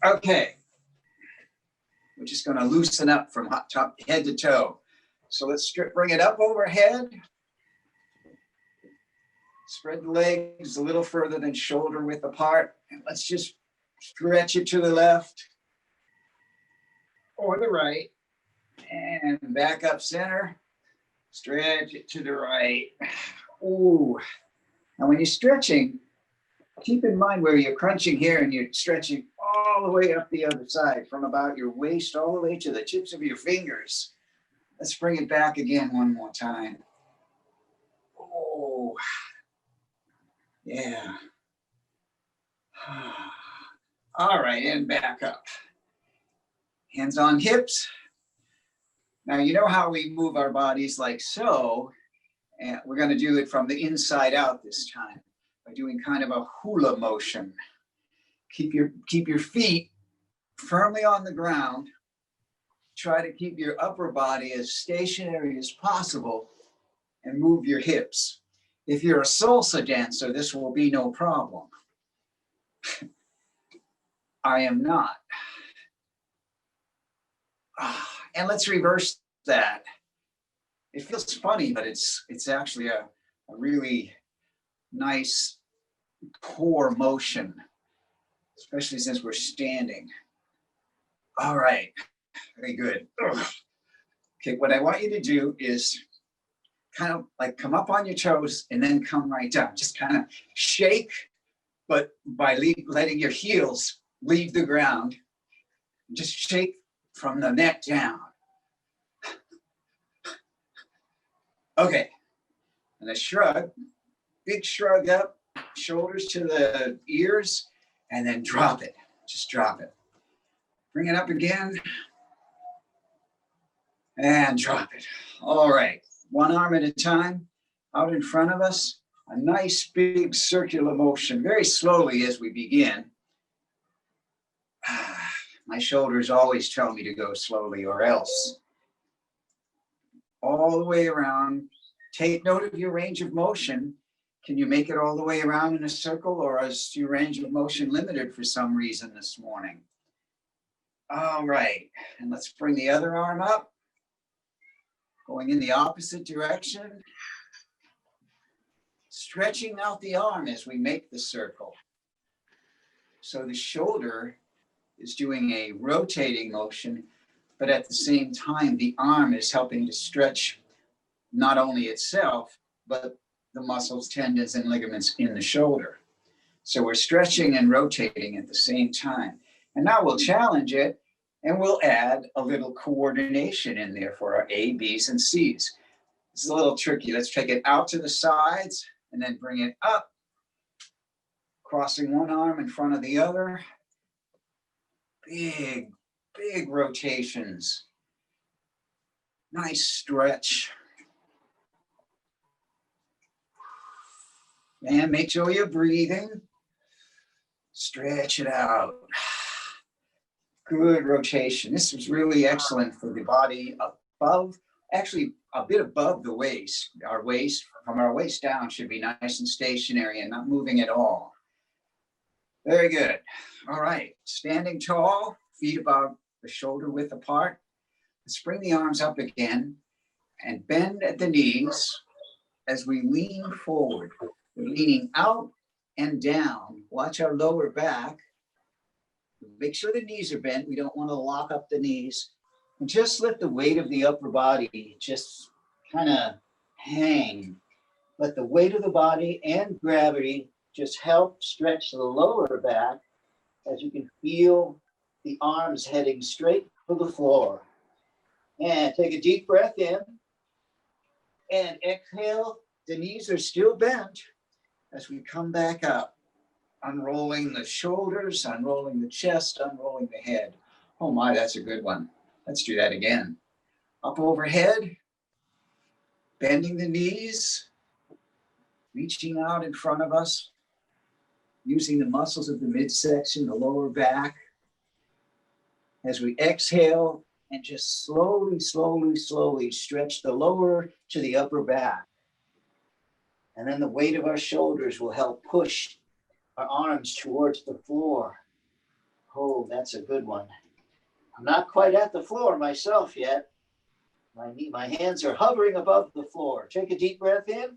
Okay. We're just going to loosen up from top head to toe. So let's bring it up overhead. Spread the legs a little further than shoulder width apart. And let's just stretch it to the left or the right. And back up center. Stretch it to the right. Ooh. Now when you're stretching, keep in mind where you're crunching here and you're stretching all the way up the other side from about your waist all the way to the tips of your fingers. Let's bring it back again one more time. Oh, yeah. All right, and back up. Hands on hips. Now, you know how we move our bodies like so, and we're going to do it from the inside out this time by doing kind of a hula motion. Keep your feet firmly on the ground. Try to keep your upper body as stationary as possible and move your hips. If you're a salsa dancer, this will be no problem. I am not. And let's reverse that. It feels funny, but it's actually a really nice core motion, especially since we're standing. All right, very good. Okay, what I want you to do is kind of like come up on your toes and then come right down. Just kind of shake, but by letting your heels leave the ground. Just shake from the neck down. Okay, and a shrug, big shrug up, shoulders to the ears, and then drop it. Just drop it. Bring it up again, and drop it. All right, one arm at a time, out in front of us, a nice big circular motion, very slowly as we begin. My shoulders always tell me to go slowly or else. All the way around. Take note of your range of motion. Can you make it all the way around in a circle, or is your range of motion limited for some reason this morning? All right, and let's bring the other arm up. Going in the opposite direction. Stretching out the arm as we make the circle. So the shoulder is doing a rotating motion, but at the same time, the arm is helping to stretch not only itself, but the muscles, tendons, and ligaments in the shoulder. So we're stretching and rotating at the same time. And now we'll challenge it, and we'll add a little coordination in there for our A, B's, and C's. This is a little tricky. Let's take it out to the sides and then bring it up, crossing one arm in front of the other. Big, big rotations. Nice stretch. And make sure you're breathing. Stretch it out. Good rotation. This was really excellent for the body above, actually a bit above the waist. Our waist, from our waist down, should be nice and stationary and not moving at all. Very good. All right, standing tall, feet about the shoulder width apart. Let's bring the arms up again and bend at the knees as we lean forward. We're leaning out and down. Watch our lower back. Make sure the knees are bent. We don't want to lock up the knees. And just let the weight of the upper body just kind of hang. Let the weight of the body and gravity just help stretch the lower back as you can feel the arms heading straight for the floor. And take a deep breath in and exhale. The knees are still bent as we come back up. Unrolling the shoulders, unrolling the chest, unrolling the head. Oh my, that's a good one. Let's do that again. Up overhead, bending the knees, reaching out in front of us, using the muscles of the midsection, the lower back. As we exhale and just slowly, slowly, slowly stretch the lower to the upper back. And then the weight of our shoulders will help push our arms towards the floor. Oh, that's a good one. I'm not quite at the floor myself yet. My hands are hovering above the floor. Take a deep breath in.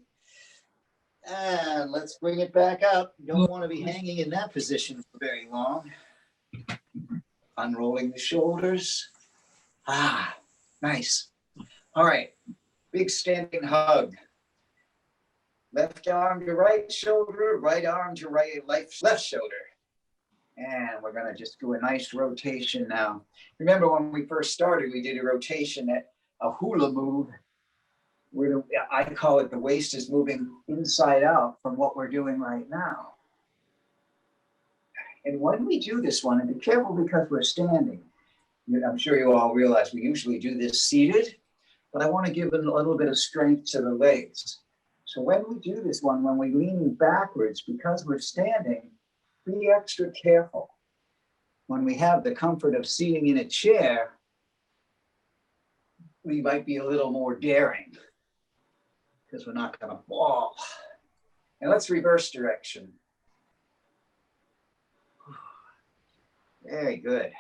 And let's bring it back up. You don't want to be hanging in that position for very long. Unrolling the shoulders. Ah, nice. All right, big standing hug. Left arm to right shoulder, right arm to left shoulder. And we're gonna just do a nice rotation now. Remember when we first started, we did a rotation at a hula move, where I call it the waist is moving inside out from what we're doing right now. And when we do this one, and be careful because we're standing, I'm sure you all realize we usually do this seated, but I want to give it a little bit of strength to the legs. So when we do this one, when we're leaning backwards, because we're standing, be extra careful. When we have the comfort of sitting in a chair, we might be a little more daring because we're not going to fall. And let's reverse direction. Very good.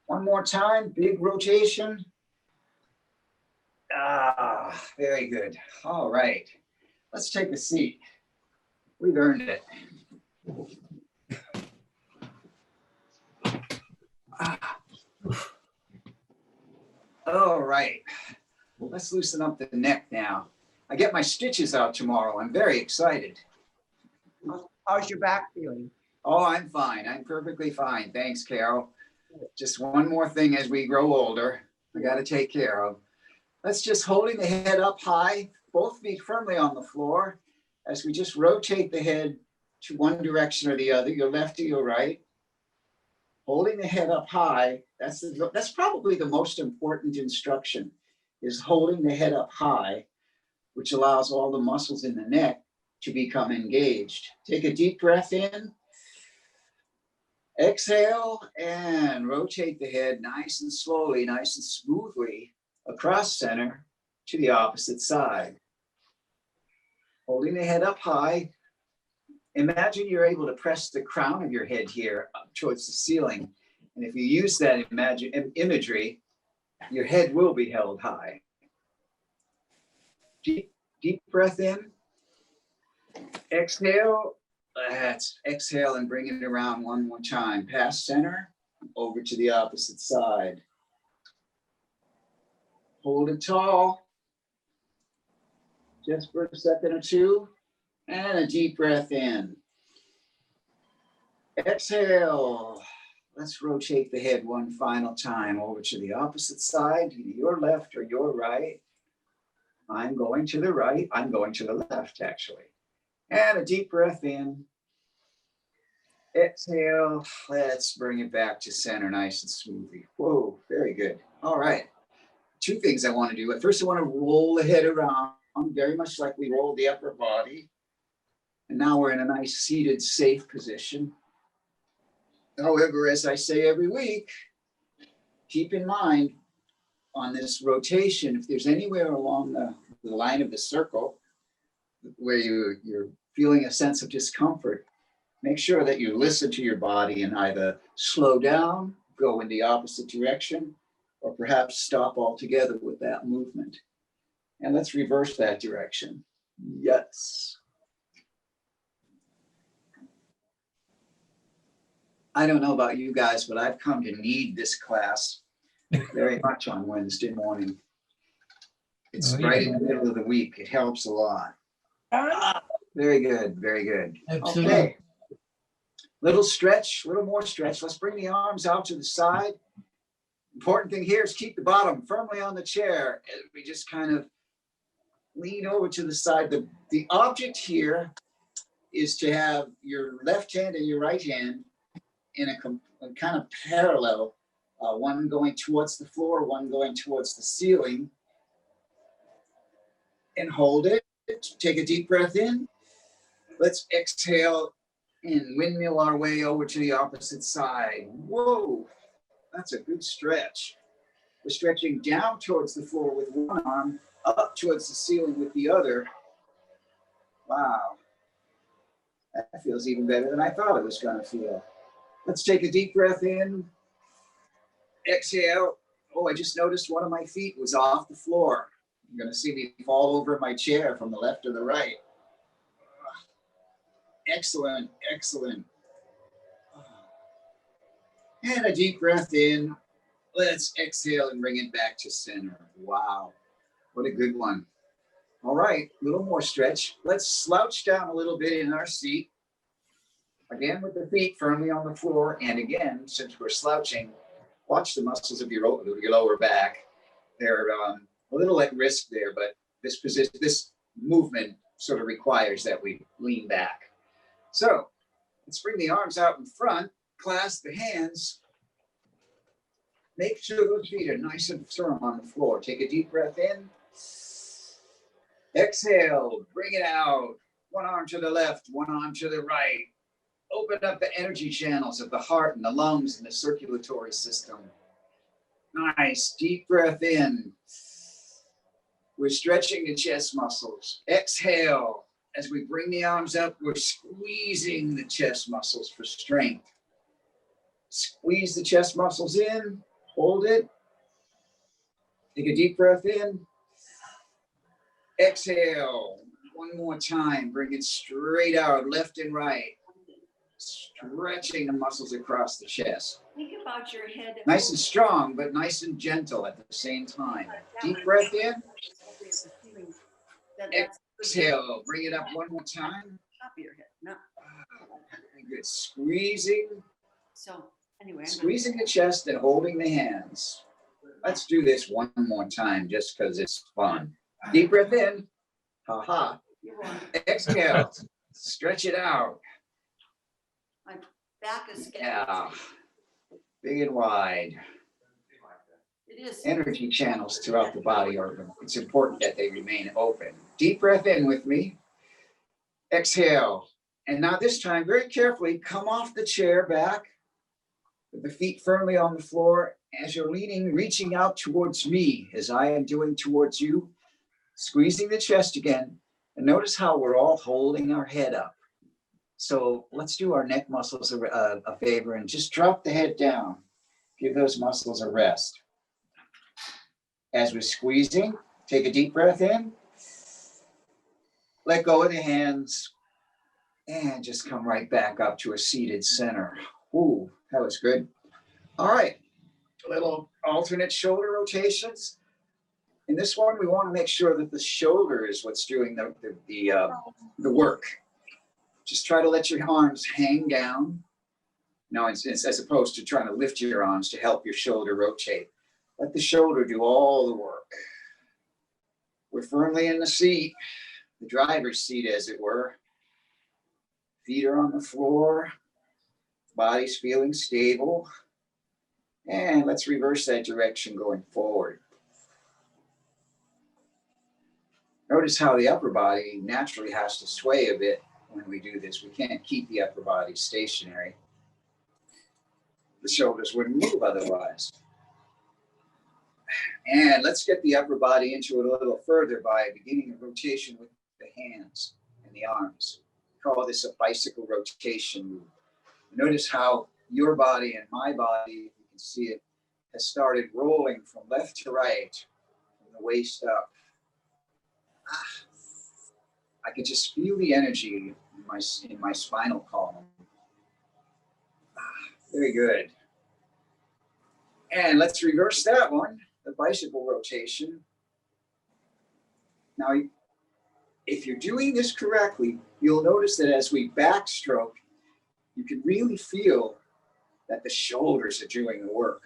One more time, big rotation. Very good. All right, let's take a seat. We've earned it. All right, let's loosen up the neck now. I get my stitches out tomorrow. I'm very excited. How's your back feeling? Oh, I'm fine. I'm perfectly fine. Thanks, Carol. Just one more thing as we grow older, I got to take care of. Let's just holding the head up high, both feet firmly on the floor, as we just rotate the head to one direction or the other, your left or your right. Holding the head up high, that's probably the most important instruction, is holding the head up high, which allows all the muscles in the neck to become engaged. Take a deep breath in. Exhale and rotate the head nice and slowly, nice and smoothly across center to the opposite side. Holding the head up high. Imagine you're able to press the crown of your head here up towards the ceiling. And if you use that imagery, your head will be held high. Deep breath in. Exhale. Let's exhale and bring it around one more time. Past center, over to the opposite side. Hold it tall. Just for a second or two. And a deep breath in. Exhale. Let's rotate the head one final time over to the opposite side, either your left or your right. I'm going to the right. I'm going to the left, actually. And a deep breath in. Exhale. Let's bring it back to center nice and smoothly. Whoa, very good. All right. Two things I want to do. At first, I want to roll the head around, very much like we rolled the upper body. And now we're in a nice seated, safe position. However, as I say every week, keep in mind on this rotation, if there's anywhere along the line of the circle where you're feeling a sense of discomfort, make sure that you listen to your body and either slow down, go in the opposite direction, or perhaps stop altogether with that movement. And let's reverse that direction. Yes. I don't know about you guys, but I've come to need this class very much on Wednesday morning. It's right in the middle of the week. It helps a lot. Very good, very good. Absolutely. Okay. Little stretch, little more stretch. Let's bring the arms out to the side. Important thing here is keep the bottom firmly on the chair. We just kind of lean over to the side. The object here is to have your left hand and your right hand in a kind of parallel, one going towards the floor, one going towards the ceiling. And hold it. Take a deep breath in. Let's exhale and windmill our way over to the opposite side. Whoa, that's a good stretch. We're stretching down towards the floor with one arm, up towards the ceiling with the other. Wow. That feels even better than I thought it was going to feel. Let's take a deep breath in. Exhale. Oh, I just noticed one of my feet was off the floor. You're going to see me fall over my chair from the left or the right. Excellent, excellent. And a deep breath in. Let's exhale and bring it back to center. Wow, what a good one. All right, a little more stretch. Let's slouch down a little bit in our seat. Again, with the feet firmly on the floor. And again, since we're slouching, watch the muscles of your lower back. They're a little at risk there, but this movement sort of requires that we lean back. So let's bring the arms out in front, clasp the hands. Make sure those feet are nice and firm on the floor. Take a deep breath in. Exhale, bring it out. One arm to the left, one arm to the right. Open up the energy channels of the heart and the lungs and the circulatory system. Nice, deep breath in. We're stretching the chest muscles. Exhale. As we bring the arms up, we're squeezing the chest muscles for strength. Squeeze the chest muscles in. Hold it. Take a deep breath in. Exhale. One more time. Bring it straight out, left and right. Stretching the muscles across the chest. Think about your head. Nice and strong, but nice and gentle at the same time. Deep breath in. Exhale. Bring it up one more time. Top of your head. No. Very good. Squeezing. So anyway. Squeezing the chest and holding the hands. Let's do this one more time just because it's fun. Deep breath in. Ha-ha. Exhale. Stretch it out. My back is getting. Yeah. Big and wide. It is. Energy channels throughout the body are, it's important that they remain open. Deep breath in with me. Exhale. And now this time, very carefully, come off the chair back with the feet firmly on the floor as you're leaning, reaching out towards me as I am doing towards you, squeezing the chest again. And notice how we're all holding our head up. So let's do our neck muscles a favor and just drop the head down. Give those muscles a rest. As we're squeezing, take a deep breath in. Let go of the hands and just come right back up to a seated center. Ooh, that was good. All right, a little alternate shoulder rotations. In this one, we want to make sure that the shoulder is what's doing the work. Just try to let your arms hang down. Now, it's as opposed to trying to lift your arms to help your shoulder rotate. Let the shoulder do all the work. We're firmly in the seat, the driver's seat, as it were. Feet are on the floor. Body's feeling stable. And let's reverse that direction going forward. Notice how the upper body naturally has to sway a bit when we do this. We can't keep the upper body stationary. The shoulders wouldn't move otherwise. And let's get the upper body into it a little further by beginning a rotation with the hands and the arms. We call this a bicycle rotation move. Notice how your body and my body, if you can see it, has started rolling from left to right, from the waist up. I can just feel the energy in my spinal column. Very good. And let's reverse that one, the bicycle rotation. Now, if you're doing this correctly, you'll notice that as we backstroke, you can really feel that the shoulders are doing the work.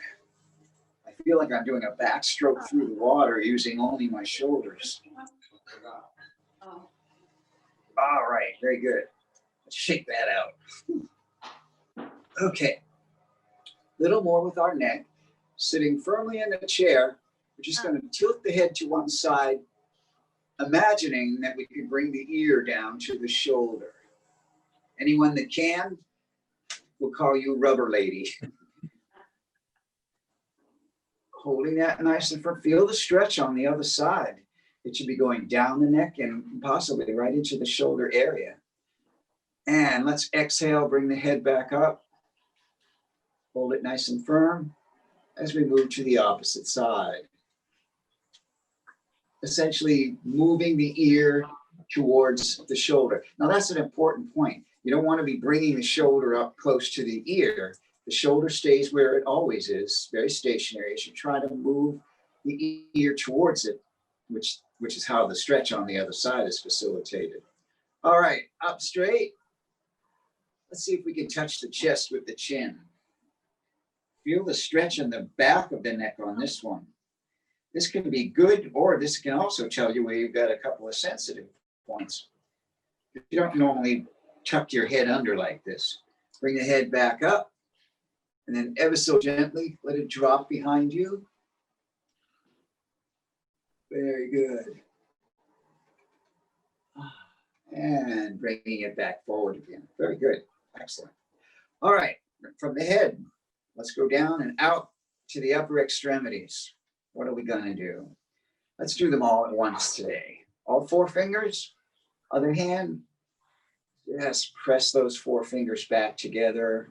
I feel like I'm doing a backstroke through the water using only my shoulders. Oh. All right, very good. Let's shake that out. Okay, a little more with our neck. Sitting firmly in a chair, we're just going to tilt the head to one side, imagining that we can bring the ear down to the shoulder. Anyone that can, we'll call you Rubber Lady. Holding that nice and firm. Feel the stretch on the other side. It should be going down the neck and possibly right into the shoulder area. And let's exhale, bring the head back up. Hold it nice and firm as we move to the opposite side. Essentially moving the ear towards the shoulder. Now that's an important point. You don't want to be bringing the shoulder up close to the ear. The shoulder stays where it always is, very stationary. You should try to move the ear towards it, which is how the stretch on the other side is facilitated. All right, up straight. Let's see if we can touch the chest with the chin. Feel the stretch in the back of the neck on this one. This can be good, or this can also tell you where you've got a couple of sensitive points. You don't normally tuck your head under like this. Bring the head back up, and then ever so gently, let it drop behind you. Very good. And bringing it back forward again. Very good. Excellent. All right, from the head, let's go down and out to the upper extremities. What are we going to do? Let's do them all at once today. All four fingers, other hand. Yes, press those four fingers back together.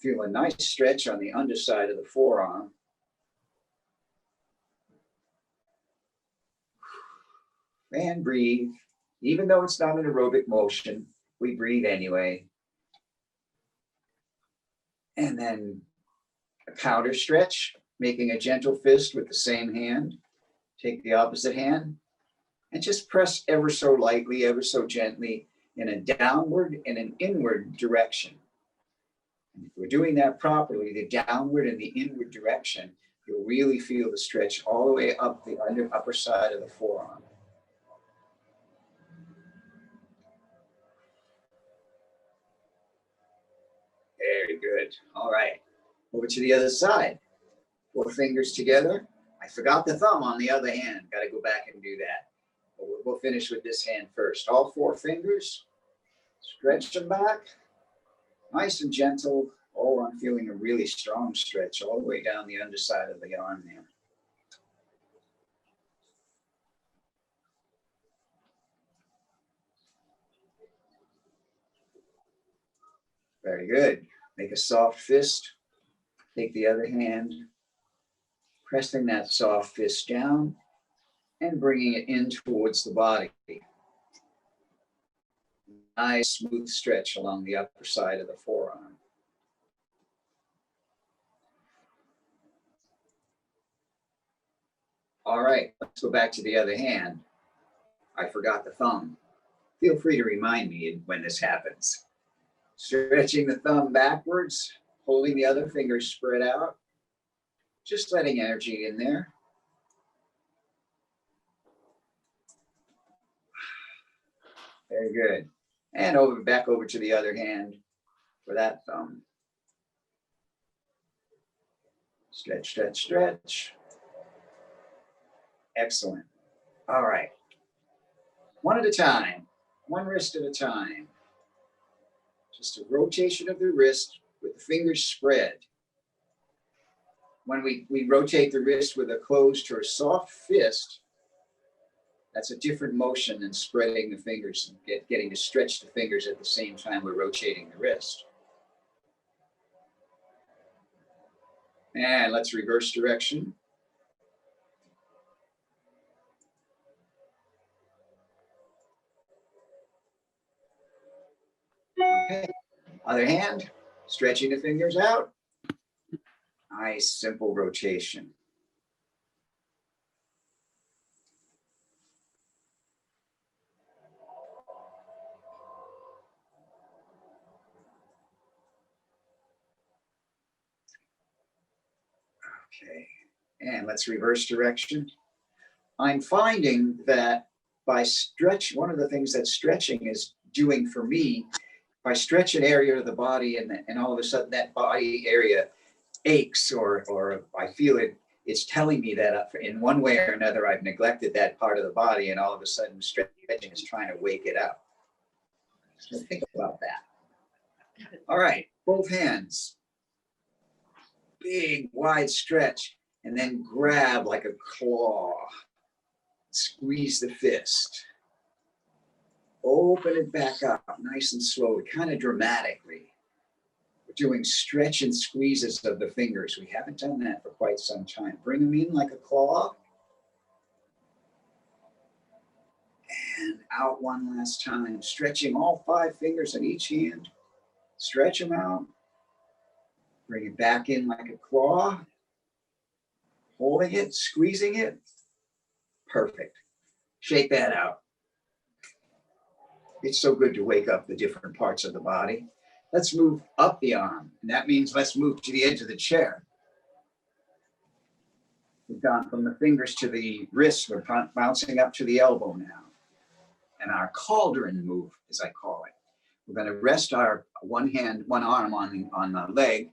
Feel a nice stretch on the underside of the forearm. And breathe. Even though it's not an aerobic motion, we breathe anyway. And then a counter stretch, making a gentle fist with the same hand. Take the opposite hand and just press ever so lightly, ever so gently in a downward and an inward direction. And if we're doing that properly, the downward and the inward direction, you'll really feel the stretch all the way up the upper side of the forearm. Very good. All right. Over to the other side. Four fingers together. I forgot the thumb on the other hand. Got to go back and do that. But we'll finish with this hand first. All four fingers. Stretch them back. Nice and gentle. Oh, I'm feeling a really strong stretch all the way down the underside of the arm there. Very good. Make a soft fist. Take the other hand, pressing that soft fist down and bringing it in towards the body. Nice smooth stretch along the upper side of the forearm. All right, let's go back to the other hand. I forgot the thumb. Feel free to remind me when this happens. Stretching the thumb backwards, holding the other fingers spread out, just letting energy in there. Very good. And back over to the other hand for that thumb. Stretch, stretch, stretch. Excellent. All right. One at a time, one wrist at a time. Just a rotation of the wrist with the fingers spread. When we rotate the wrist with a closed or a soft fist, that's a different motion than spreading the fingers and getting to stretch the fingers at the same time we're rotating the wrist. And let's reverse direction. Okay, other hand, stretching the fingers out. Nice, simple rotation. Okay, and let's reverse direction. I'm finding that one of the things that stretching is doing for me, if I stretch an area of the body and all of a sudden that body area aches or I feel it's telling me that in one way or another I've neglected that part of the body, and all of a sudden stretching is trying to wake it up. So think about that. All right, both hands. Big, wide stretch. and then grab like a claw. Squeeze the fist. Open it back up nice and slowly, kind of dramatically. We're doing stretch and squeezes of the fingers. We haven't done that for quite some time. Bring them in like a claw. And out one last time, stretching all 5 fingers on each hand. Stretch them out. Bring it back in like a claw. Holding it, squeezing it. Perfect. Shake that out. It's so good to wake up the different parts of the body. Let's move up the arm. And that means let's move to the edge of the chair. We've gone from the fingers to the wrist. We're bouncing up to the elbow now. And our cauldron move, as I call it. We're going to rest our one arm on the leg.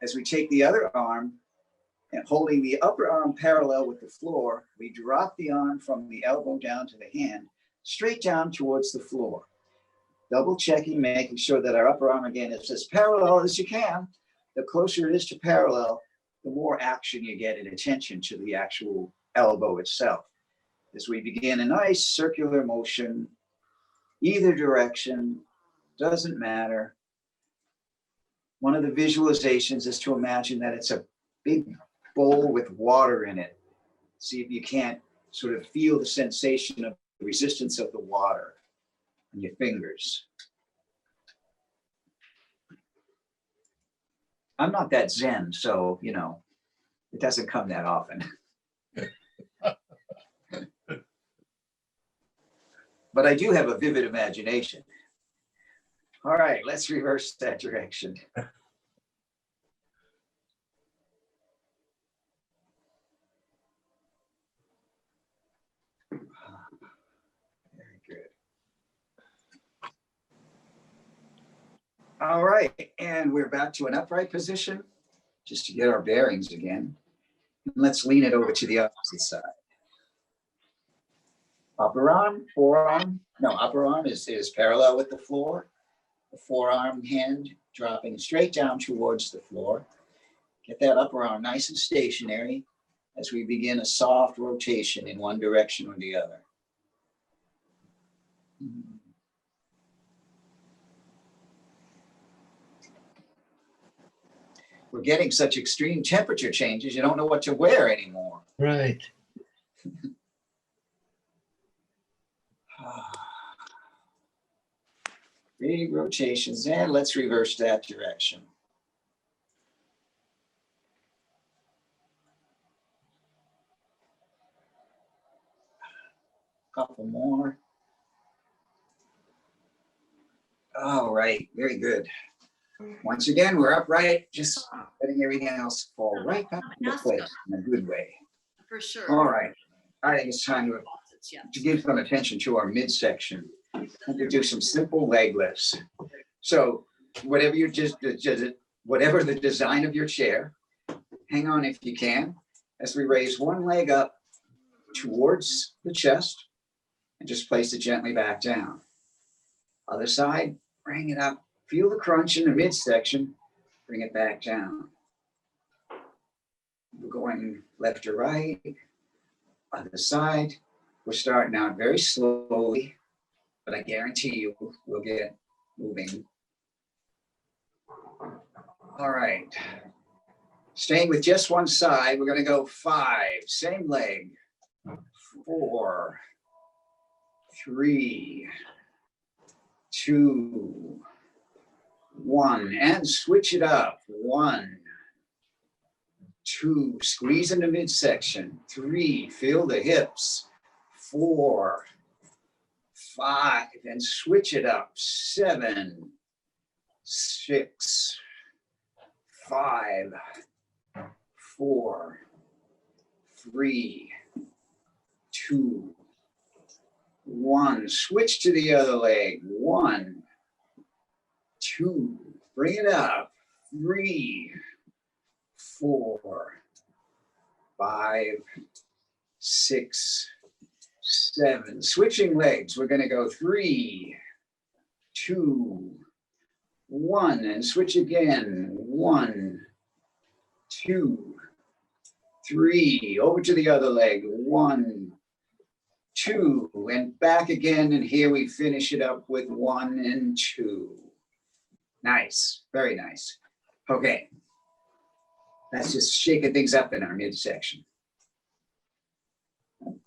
As we take the other arm and holding the upper arm parallel with the floor, we drop the arm from the elbow down to the hand, straight down towards the floor. Double checking, making sure that our upper arm again is as parallel as you can. The closer it is to parallel, the more action you get and attention to the actual elbow itself. As we begin a nice circular motion, either direction, doesn't matter. One of the visualizations is to imagine that it's a big bowl with water in it. See if you can't sort of feel the sensation of the resistance of the water on your fingers. I'm not that Zen, so, you know, it doesn't come that often. But I do have a vivid imagination. All right, let's reverse that direction. Very good. All right, and we're back to an upright position, just to get our bearings again. And let's lean it over to the opposite side. Upper arm, forearm, no, upper arm is parallel with the floor. The forearm hand dropping straight down towards the floor. Get that upper arm nice and stationary as we begin a soft rotation in one direction or the other. We're getting such extreme temperature changes, you don't know what to wear anymore. Right. Big rotations, and let's reverse that direction. Couple more. All right, very good. Once again, we're upright, just letting everything else fall right back into place in a good way. For sure. All right, I think it's time Yeah. to give some attention to our midsection. And to do some simple leg lifts. So whatever whatever the design of your chair, hang on if you can, as we raise one leg up towards the chest and just place it gently back down. Other side, bring it up. Feel the crunch in the midsection, bring it back down. We're going left or right, other side. We're starting out very slowly, but I guarantee you we'll get moving. All right. Staying with just one side, we're going to go 5, same leg. 4, 3, 2, 1, and switch it up. 1, 2, squeeze in the midsection. 3, feel the hips. 4, 5, and switch it up. 7, 6, 5, 4, 3, 2, 1. Switch to the other leg. 1, 2, bring it up. 3, 4, 5, 6, 7. Switching legs. We're going to go 3, 2, 1, and switch again. 1, 2, 3, over to the other leg. 1, 2, and back again. And here we finish it up with 1 and 2. Nice, very nice. Okay, that's just shaking things up in our midsection.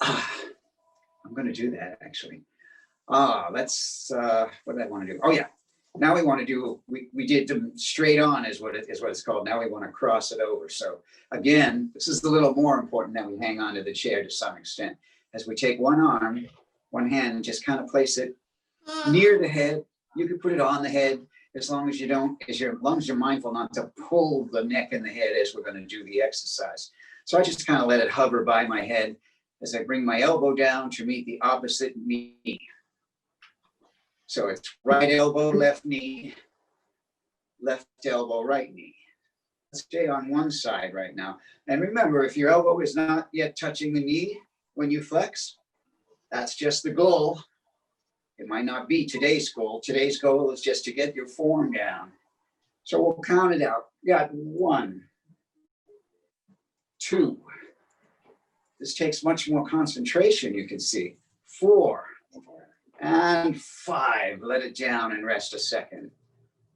I'm going to do that actually. Let's, what did I want to do? Oh yeah, now we want to do, we did them straight on is what it's called. Now we want to cross it over. So again, this is a little more important that we hang on to the chair to some extent. As we take one arm, one hand, and just kind of place it near the head. You can put it on the head as long as you don't, as long as you're mindful not to pull the neck and the head as we're going to do the exercise. So I just kind of let it hover by my head as I bring my elbow down to meet the opposite knee. So it's right elbow, left knee, left elbow, right knee. Let's stay on one side right now. And remember, if your elbow is not yet touching the knee when you flex, that's just the goal. It might not be today's goal. Today's goal is just to get your form down. So we'll count it out. We got 1, 2. This takes much more concentration, you can see. 4 and 5. Let it down and rest a second.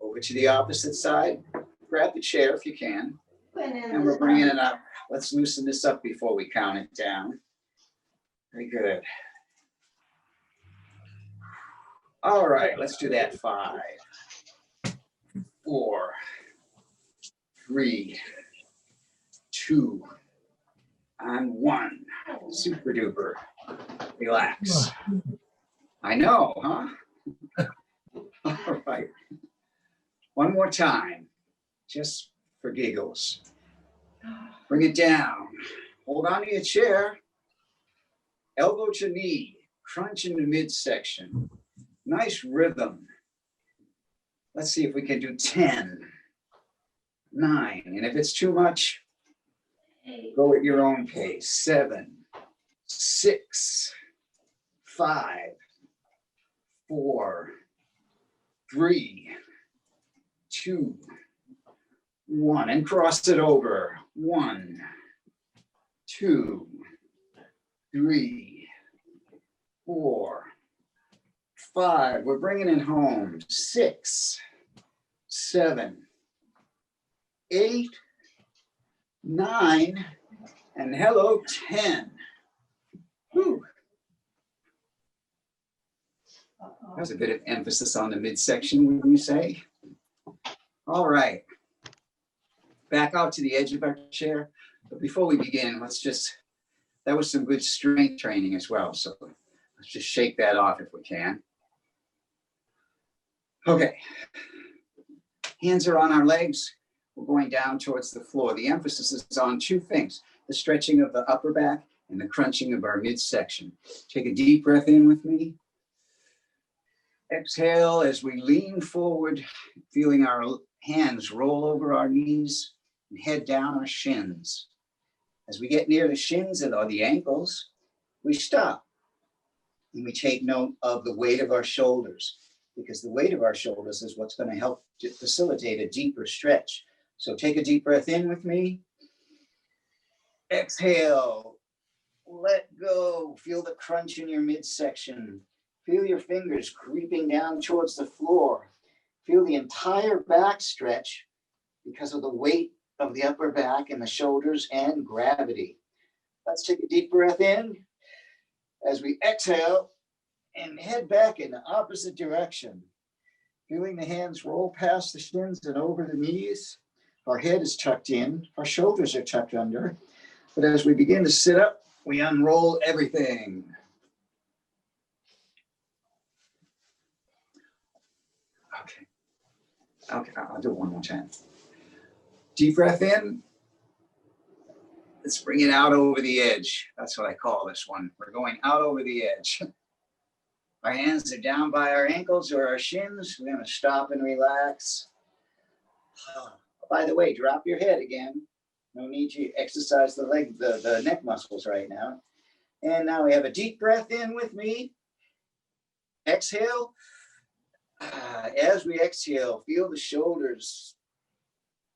Over to the opposite side. Grab the chair if you can. And we're bringing it up. Let's loosen this up before we count it down. Very good. All right, let's do that. 5, 4, 3, 2, and 1. Super duper. Relax. I know, huh? All right. One more time, just for giggles. Bring it down. Hold on to your chair. Elbow to knee. Crunch in the midsection. Nice rhythm. Let's see if we can do 10, 9. And if it's too much, go at your own pace. 7, 6, 5, 4, 3, 2, 1. And cross it over. 1, 2, 3, 4, 5. We're bringing it home. 6, 7, 8, 9, and hello, 10. Whew. There's a bit of emphasis on the midsection, wouldn't you say? All right. Back out to the edge of our chair. But before we begin, that was some good strength training as well. So let's just shake that off if we can. Okay. Hands are on our legs. We're going down towards the floor. The emphasis is on 2 things, the stretching of the upper back and the crunching of our midsection. Take a deep breath in with me. Exhale as we lean forward, feeling our hands roll over our knees and head down our shins. As we get near the shins or the ankles, we stop and we take note of the weight of our shoulders, because the weight of our shoulders is what's going to help to facilitate a deeper stretch. So take a deep breath in with me. Exhale, let go. Feel the crunch in your midsection. Feel your fingers creeping down towards the floor. Feel the entire back stretch because of the weight of the upper back and the shoulders and gravity. Let's take a deep breath in as we exhale and head back in the opposite direction. Feeling the hands roll past the shins and over the knees. Our head is tucked in, our shoulders are tucked under. But as we begin to sit up, we unroll everything. Okay, I'll do it one more time. Deep breath in. Let's bring it out over the edge. That's what I call this one. We're going out over the edge. Our hands are down by our ankles or our shins. We're going to stop and relax. By the way, drop your head again. No need to exercise the neck muscles right now. And now we have a deep breath in with me. Exhale. As we exhale, feel the shoulders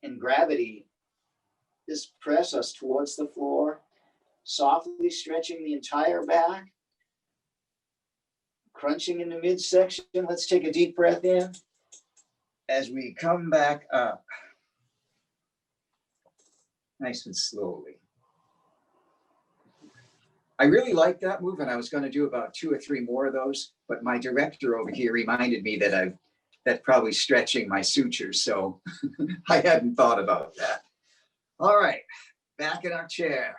and gravity Just press us towards the floor, softly stretching the entire back, crunching in the midsection. Let's take a deep breath in as we come back up. Nice and slowly. I really like that move, and I was going to do about 2 or 3 more of those, but my director over here reminded me that that's probably stretching my sutures, so I hadn't thought about that. All right, back in our chair.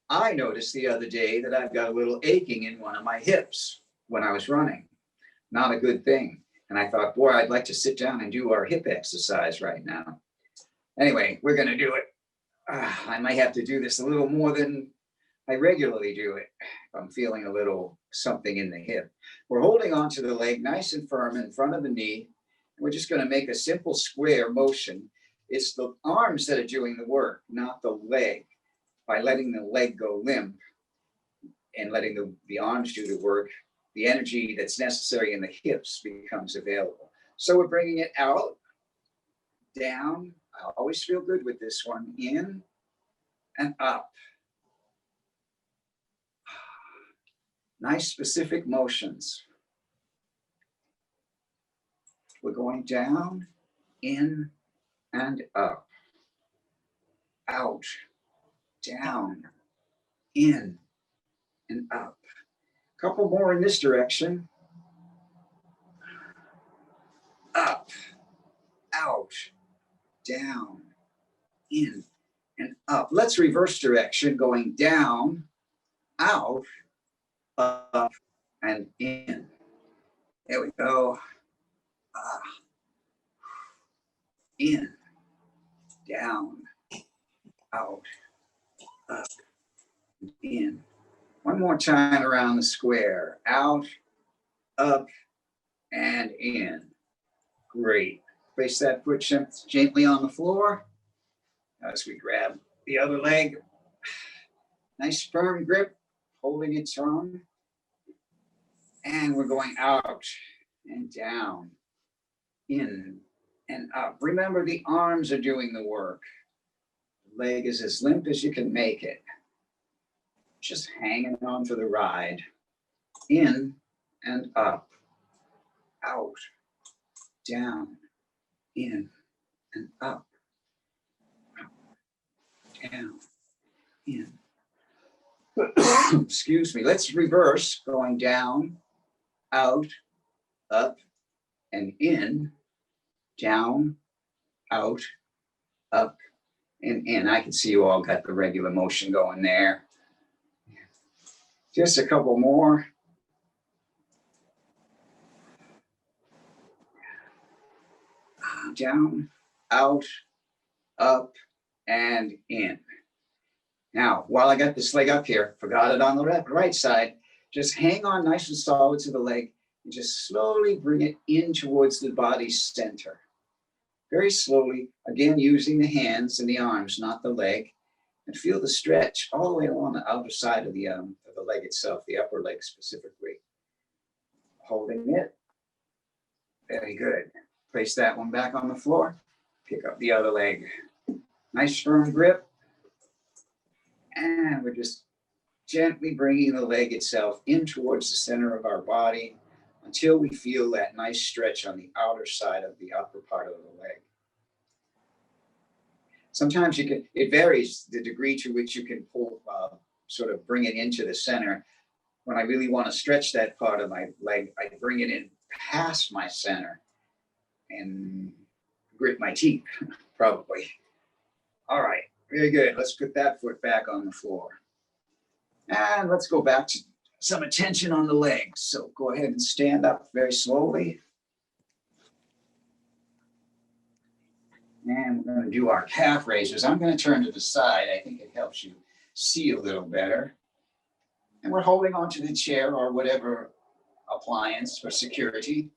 I noticed the other day that I've got a little aching in one of my hips when I was running. Not a good thing. And I thought, boy, I'd like to sit down and do our hip exercise right now. Anyway, we're going to do it. I might have to do this a little more than I regularly do it. I'm feeling a little something in the hip. We're holding onto the leg nice and firm in front of the knee. We're just going to make a simple square motion. It's the arms that are doing the work, not the leg. By letting the leg go limp and letting the arms do the work, the energy that's necessary in the hips becomes available. So we're bringing it out, down. I always feel good with this one. In and up. Nice specific motions. We're going down, in and up. Out, down, in and up. A couple more in this direction. Up, out, down, in and up. Let's reverse direction, going down, out, up, and in. There we go. In, down, out, up, and in. One more time around the square. Out, up, and in. Great. Place that foot gently on the floor as we grab the other leg. Nice firm grip, holding it strong. And we're going out and down, in and up. Remember, the arms are doing the work. The leg is as limp as you can make it. Just hanging on for the ride. In and up, out, down, in and up, down, in. Excuse me. Let's reverse, going down, out, up, and in, down, out, up, and in. I can see you all got the regular motion going there. Just a couple more. Down, out, up, and in. Now, while I got this leg up here, forgot it on the right side, just hang on nice and solid to the leg and just slowly bring it in towards the body's center. Very slowly, again, using the hands and the arms, not the leg, and feel the stretch all the way along the outer side of the leg itself, the upper leg specifically. Holding it. Very good. Place that one back on the floor. Pick up the other leg. Nice firm grip. And we're just gently bringing the leg itself in towards the center of our body until we feel that nice stretch on the outer side of the upper part of the leg. Sometimes it varies the degree to which you can pull, sort of bring it into the center. When I really want to stretch that part of my leg, I bring it in past my center and grit my teeth, probably. All right, very good. Let's put that foot back on the floor. And let's go back to some attention on the legs. So go ahead and stand up very slowly. And we're going to do our calf raises. I'm going to turn to the side. I think it helps you see a little better. And we're holding onto the chair or whatever appliance for security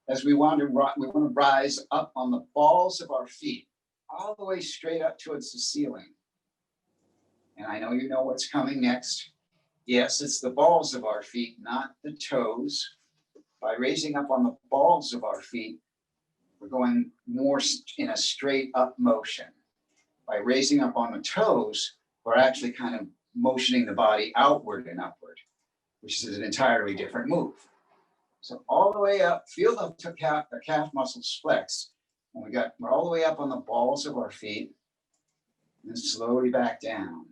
as we want to rise up on the balls of our feet, all the way straight up towards the ceiling. And I know you know what's coming next. Yes, it's the balls of our feet, not the toes. By raising up on the balls of our feet, we're going more in a straight up motion. by raising up on the toes, we're actually kind of motioning the body outward and upward, which is an entirely different move. So all the way up, feel the calf muscles flex. And we're all the way up on the balls of our feet, and then slowly back down.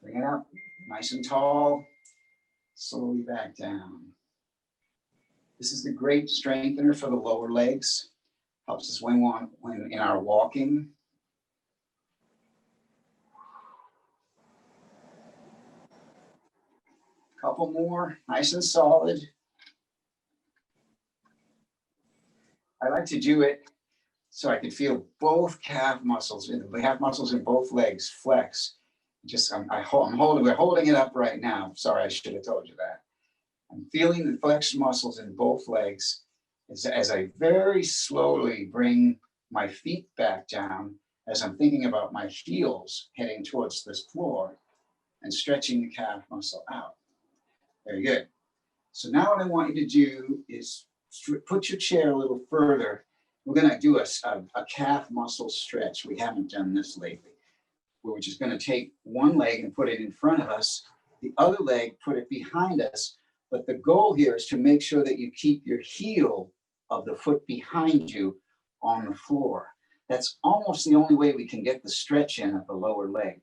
Bring it up, nice and tall, slowly back down. This is the great strengthener for the lower legs. Helps us when in our walking. Couple more, nice and solid. I like to do it so I can feel both calf muscles, the calf muscles in both legs flex. We're holding it up right now. Sorry, I should have told you that. I'm feeling the flexed muscles in both legs as I very slowly bring my feet back down as I'm thinking about my heels heading towards this floor and stretching the calf muscle out. Very good. So now what I want you to do is put your chair a little further. We're going to do a calf muscle stretch. We haven't done this lately. We're just going to take one leg and put it in front of us, the other leg, put it behind us. But the goal here is to make sure that you keep your heel of the foot behind you on the floor. That's almost the only way we can get the stretch in at the lower leg.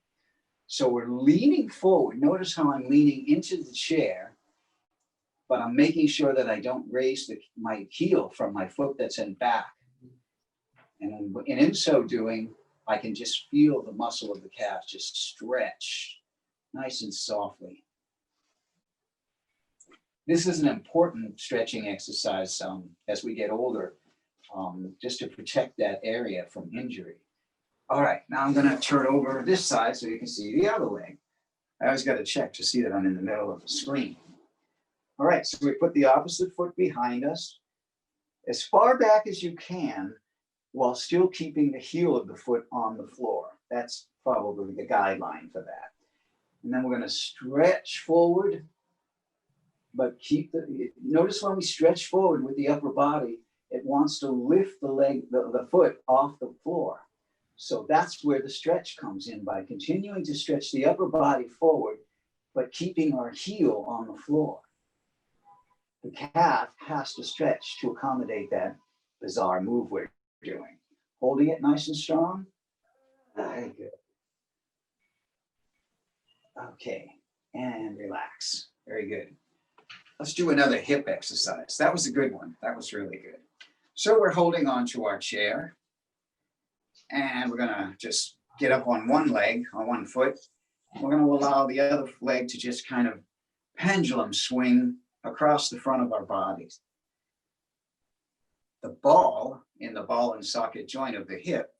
So we're leaning forward. Notice how I'm leaning into the chair, but I'm making sure that I don't raise my heel from my foot that's in back. And in so doing, I can just feel the muscle of the calf just stretch nice and softly. This is an important stretching exercise as we get older, just to protect that area from injury. All right, now I'm going to turn over this side so you can see the other leg. I always got to check to see that I'm in the middle of the screen. All right, so we put the opposite foot behind us as far back as you can while still keeping the heel of the foot on the floor. That's probably the guideline for that. And then we're going to stretch forward, but notice when we stretch forward with the upper body, it wants to lift the foot off the floor. So that's where the stretch comes in, by continuing to stretch the upper body forward, but keeping our heel on the floor. The calf has to stretch to accommodate that bizarre move we're doing. Holding it nice and strong. Very good. Okay, and relax. Very good. Let's do another hip exercise. That was a good one. That was really good. So we're holding on to our chair, and we're gonna just get up on one leg, on one foot. We're gonna allow the other leg to just kind of pendulum swing across the front of our bodies. The ball in the ball and socket joint of the hip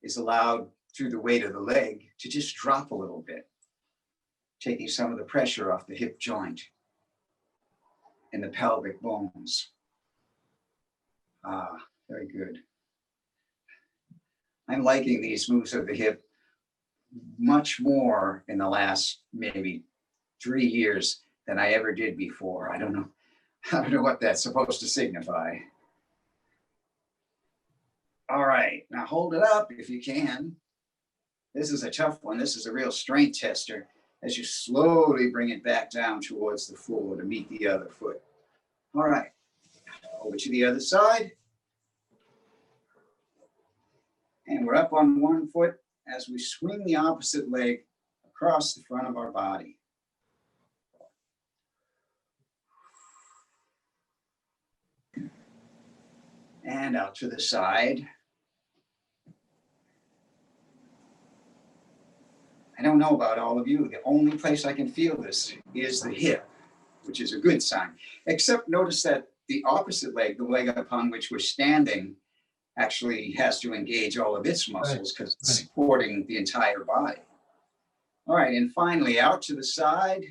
is allowed through the weight of the leg to just drop a little bit, taking some of the pressure off the hip joint and the pelvic bones. Very good. I'm liking these moves of the hip much more in the last maybe 3 years than I ever did before. I don't know what that's supposed to signify. All right, now hold it up if you can. This is a tough one. This is a real strength tester as you slowly bring it back down towards the floor to meet the other foot. All right, over to the other side. And we're up on one foot as we swing the opposite leg across the front of our body. And out to the side. I don't know about all of you. The only place I can feel this is the hip, which is a good sign. Except notice that the opposite leg, the leg upon which we're standing, actually has to engage all of its muscles because it's supporting the entire body. All right, and finally out to the side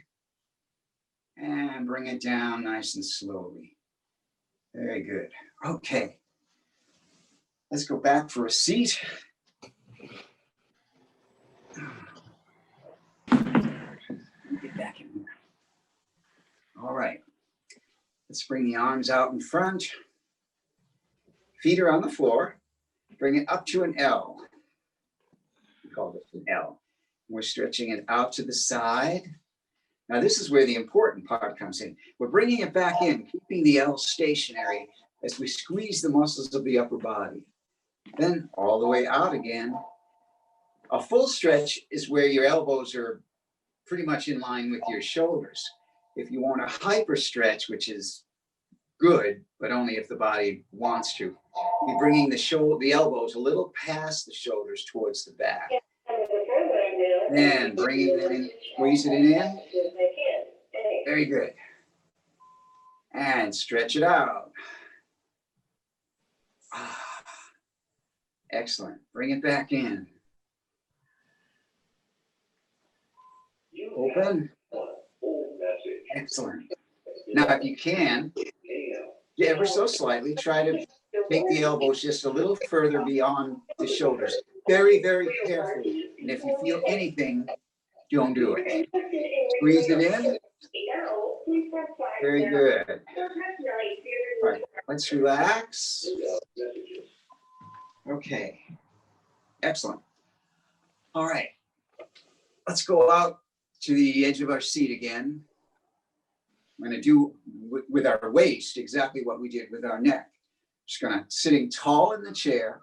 and bring it down nice and slowly. Very good. Okay. Let's go back for a seat. Get back in here. All right. Let's bring the arms out in front. Feet are on the floor. Bring it up to an L. pelvis, an L. We're stretching it out to the side. Now this is where the important part comes in. We're bringing it back in, keeping the L stationary as we squeeze the muscles of the upper body. Then all the way out again. A full stretch is where your elbows are pretty much in line with your shoulders. If you want a hyper stretch, which is good, but only if the body wants to, you're bringing the elbows a little past the shoulders towards the back. Then bring it in, squeeze it in. Very good. And stretch it out. Excellent. Bring it back in. Open. Excellent. Now, if you can, ever so slightly, try to take the elbows just a little further beyond the shoulders. Very, very carefully. And if you feel anything, don't do it. Squeeze it in. Very good. All right, let's relax. Okay. Excellent. All right. Let's go out to the edge of our seat again. I'm going to do with our waist exactly what we did with our neck. Just going to sitting tall in the chair.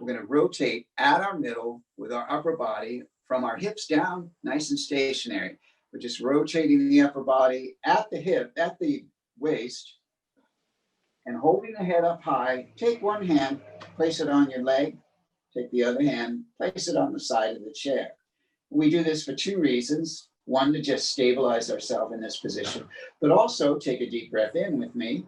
We're going to rotate at our middle with our upper body from our hips down, nice and stationary. We're just rotating the upper body at the hip, at the waist, and holding the head up high. Take one hand, place it on your leg. Take the other hand, place it on the side of the chair. We do this for two reasons. One, to just stabilize ourselves in this position, but also take a deep breath in with me.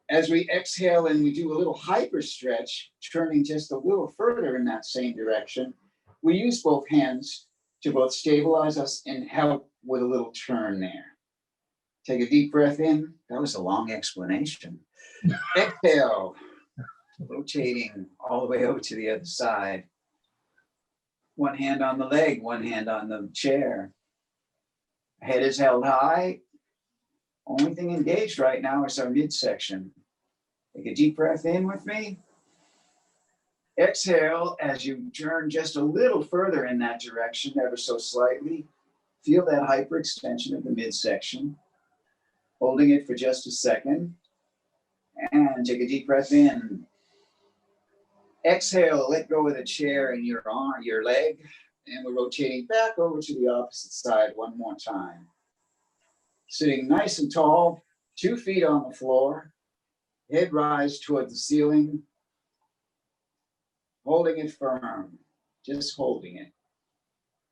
As we exhale and we do a little hyper stretch, turning just a little further in that same direction, we use both hands to both stabilize us and help with a little turn there. Take a deep breath in. That was a long explanation. Exhale, rotating all the way over to the other side. One hand on the leg, one hand on the chair. Head is held high. Only thing engaged right now is our midsection. Take a deep breath in with me. Exhale as you turn just a little further in that direction, ever so slightly. Feel that hyperextension of the midsection. Holding it for just a second. And take a deep breath in. Exhale, let go of the chair and your arm, your leg. And we're rotating back over to the opposite side one more time. Sitting nice and tall, 2 feet on the floor. Head rise toward the ceiling. Holding it firm, just holding it.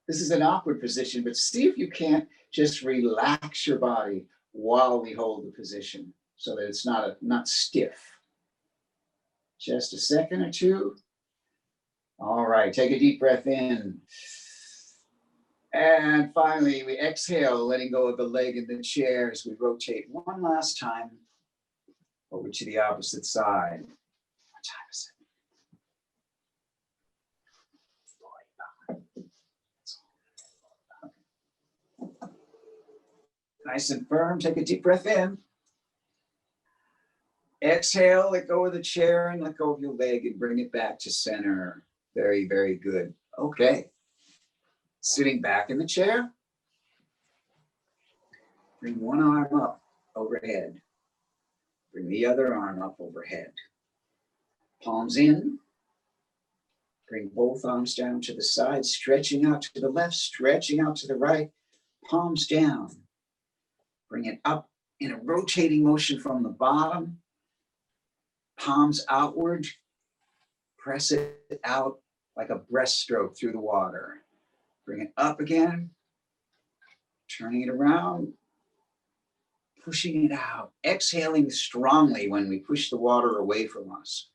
This is an awkward position, but see if you can't just relax your body while we hold the position so that it's not stiff. Just a second or two. All right, take a deep breath in. And finally, we exhale, letting go of the leg in the chair as we rotate one last time over to the opposite side. What time is it? Nice and firm. Take a deep breath in. Exhale, let go of the chair and let go of your leg and bring it back to center. Very, very good. Okay. Sitting back in the chair. Bring one arm up overhead. Bring the other arm up overhead. Palms in. Bring both arms down to the side, stretching out to the left, stretching out to the right. Palms down. Bring it up in a rotating motion from the bottom. Palms outward. Press it out like a breaststroke through the water. Bring it up again. Turning it around. Pushing it out. Exhaling strongly when we push the water away from us.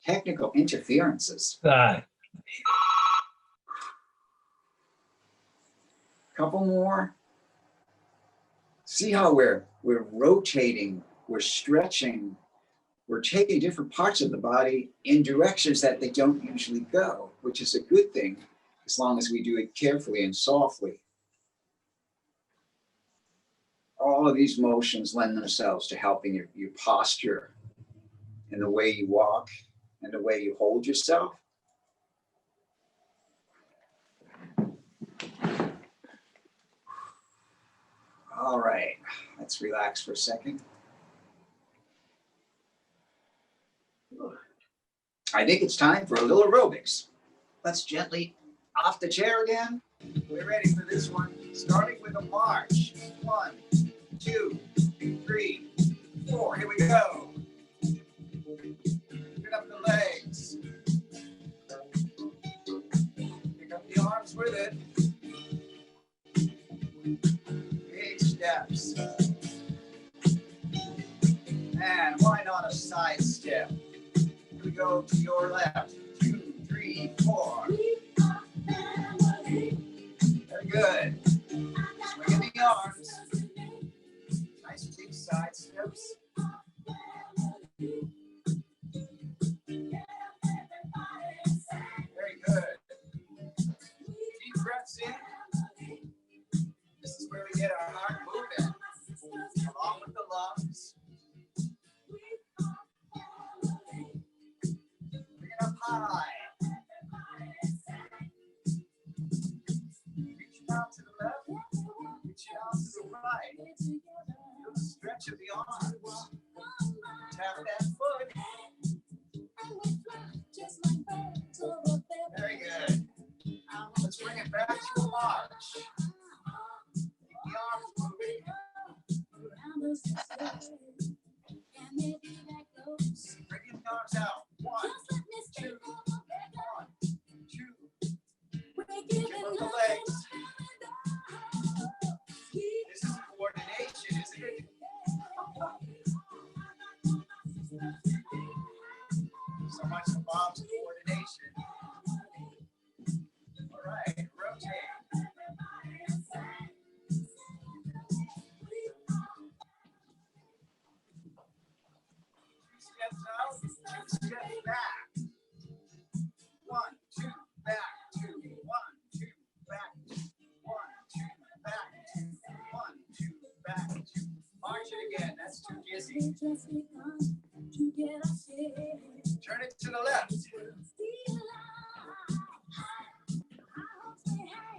Technical interferences. Couple more. See how we're rotating, we're stretching, we're taking different parts of the body in directions that they don't usually go, which is a good thing. as long as we do it carefully and softly. All of these motions lend themselves to helping your posture and the way you walk and the way you hold yourself. All right, let's relax for a second. I think it's time for a little aerobics. Let's gently off the chair again. We're ready for this one, starting with a march. 1, 2, 3, 4. Here we go. Pick up the legs. Pick up the arms with it. Big steps. And why not a side step? Here we go to your left. 2, 3, 4. Very good. Swing the arms. Nice big side steps. Very good. Deep breaths in. This is where we get our heart moving, along with the lungs. Bring it up high. Reach out to the left, reach out to the right. Feel the stretch of the arms. Tap that foot. Very good. Let's bring it back to a march. Keep the arms moving. Bring the arms out. 1, 2, 1, 2. Tip of the legs. This is coordination, isn't it? So much involves coordination. All right, rotate. 2 steps out, 2 steps back. 1, 2, back, 2, 1, 2, back, 1, 2, back, 2, 1, 2, back, 2. March it again, that's too dizzy. Turn it to the left.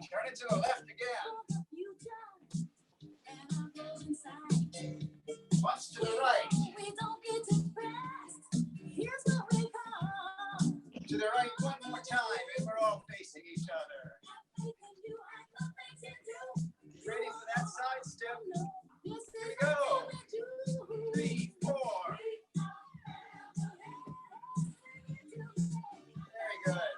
Turn it to the left again. Once to the right. To the right one more time, and we're all facing each other. Ready for that side step? Here we go. 3, 4. Very good.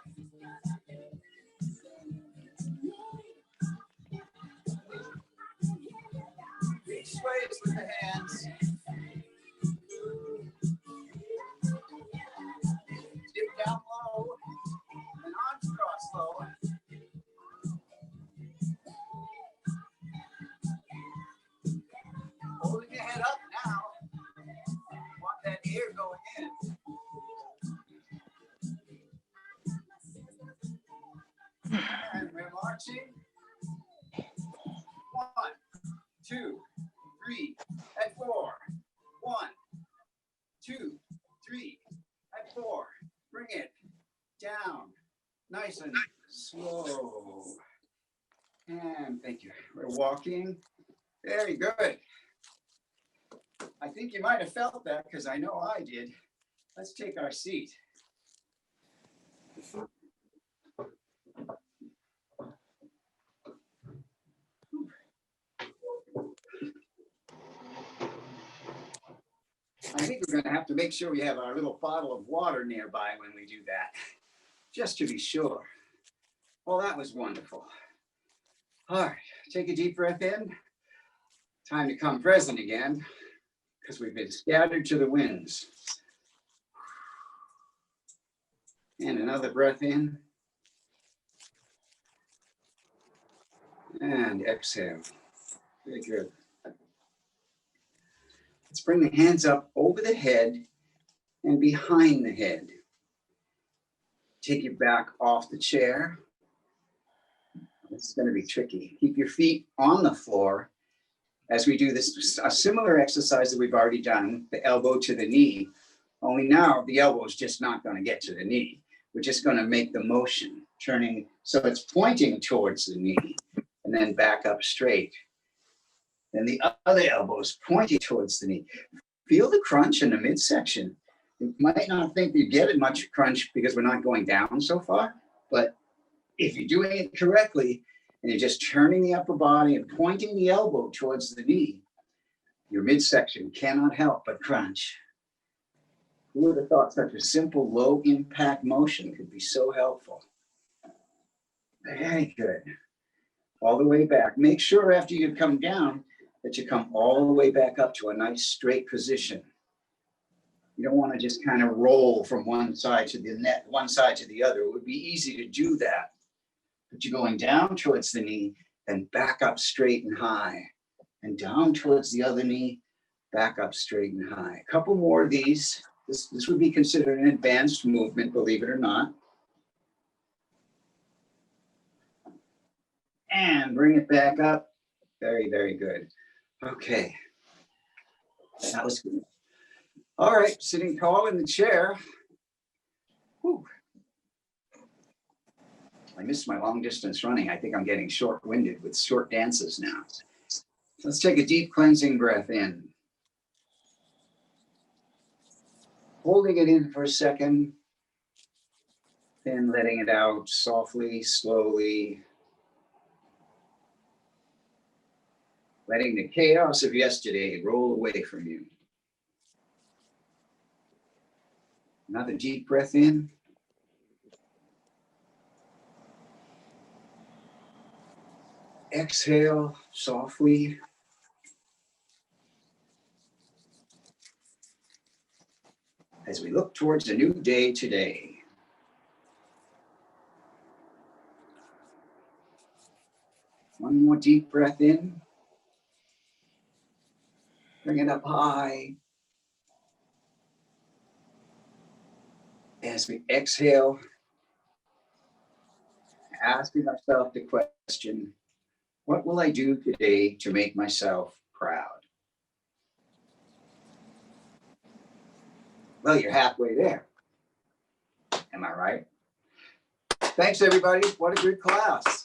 Reach sways with the hands. Dip down low. And arms cross low. Holding your head up now. Want that air going in. And we're marching. 1, 2, 3, and 4. 1, 2, 3, and 4. Bring it down. Nice and slow. And thank you. We're walking. Very good. I think you might have felt that because I know I did. Let's take our seat. I think we're going to have to make sure we have our little bottle of water nearby when we do that, just to be sure. Well, that was wonderful. All right, take a deep breath in. Time to come present again, because we've been scattered to the winds. And another breath in. And exhale. Very good. Let's bring the hands up over the head and behind the head. Take your back off the chair. This is going to be tricky. Keep your feet on the floor as we do this, a similar exercise that we've already done, the elbow to the knee. Only now the elbow is just not going to get to the knee. We're just going to make the motion, turning so it's pointing towards the knee and then back up straight. And the other elbow is pointing towards the knee. Feel the crunch in the midsection. You might not think you get much crunch because we're not going down so far, but if you're doing it correctly and you're just turning the upper body and pointing the elbow towards the knee, your midsection cannot help but crunch. Who would have thought such a simple low impact motion could be so helpful? Very good. All the way back. Make sure after you come down that you come all the way back up to a nice straight position. You don't want to just kind of roll from one side to the other. It would be easy to do that. But you're going down towards the knee, then back up straight and high. And down towards the other knee, back up straight and high. A couple more of these. This would be considered an advanced movement, believe it or not. And bring it back up. Very, very good. Okay. That was good. All right, sitting tall in the chair. Whew. I missed my long distance running. I think I'm getting short-winded with short dances now. Let's take a deep cleansing breath in. Holding it in for a second, then letting it out softly, slowly. Letting the chaos of yesterday roll away from you. Another deep breath in. Exhale softly. As we look towards a new day today. One more deep breath in. Bring it up high. As we exhale, asking ourselves the question, what will I do today to make myself proud? Well, you're halfway there. Am I right? Thanks, everybody. What a good class.